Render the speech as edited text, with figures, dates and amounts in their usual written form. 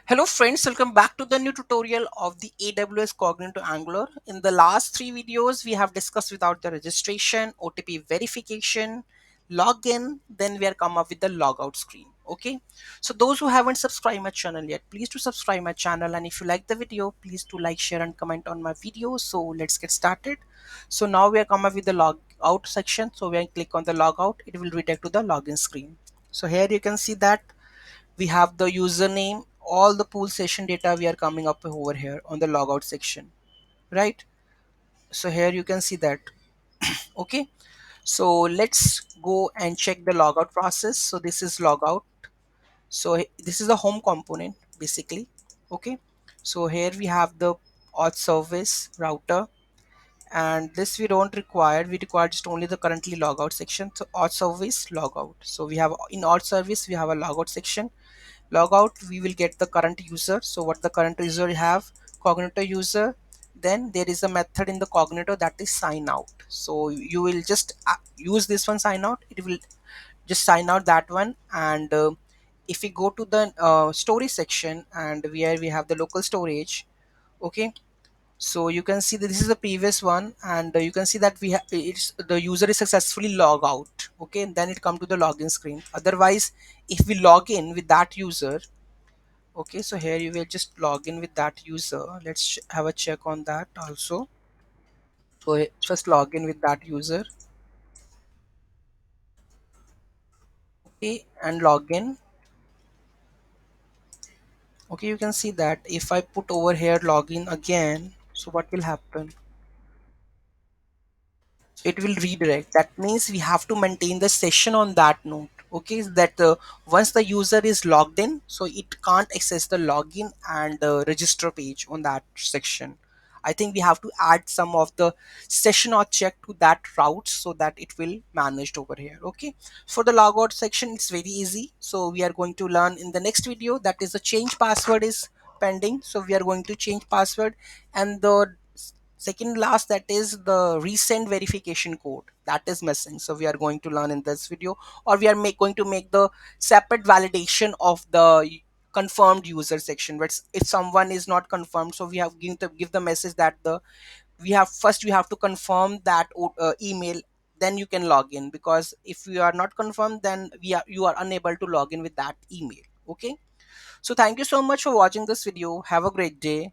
Hello friends, welcome back to the new tutorial of the AWS Cognito Angular. In the last three videos, we have discussed without the registration, OTP verification, login, then we are come up with the logout screen. Okay, so those who haven't subscribed my channel yet, please to subscribe my channel, and if you like the video, please to like, share and comment on my video. So let's get started. So now we are come up with the logout section. So when I click on the logout, it will redirect to the login screen. So here you can see that we have the username, all the pool session data we are coming up over here on the logout section, right? So here you can see that. Okay, so let's go and check the logout process. So this is logout. So this is the home component basically. Okay, so here we have the auth service router, and this we don't require. We require just only the currently logout section. So auth service logout. So we have in auth service we have a logout section. Logout, we will get the current user. So what the current user have? Cognito user. Then there is a method in the Cognito that is sign out. So you will just use this one, sign out. It will just sign out that one. And if we go to the storage section, and where we have the local storage, okay, so you can see that this is the previous one, and you can see that we have it's the user is successfully log out. Okay, and then it come to the login screen. Otherwise, if we log in with that user, okay, so here you will just log in with that user. Let's have a check on that also. So just log in with that user. Okay, and log in. Okay, you can see that if I put over here login again, so what will happen? It will redirect. That means we have to maintain the session on that node. Okay, that once the user is logged in, so it can't access the login and register page on that section. I think we have to add some of the session or check to that route so that it will managed over here. Okay, for the logout section, it's very easy. So we are going to learn in the next video, that is the change password is pending. So we are going to change password, and the second last, that is the recent verification code that is missing. So we are going to learn in this video, or we are going to make the separate validation of the confirmed user section. But if someone is not confirmed, so we have to give the message that the we have first you have to confirm that email, then you can log in, because if you are not confirmed, then you are unable to log in with that email. Okay, so thank you so much for watching this video. Have a great day.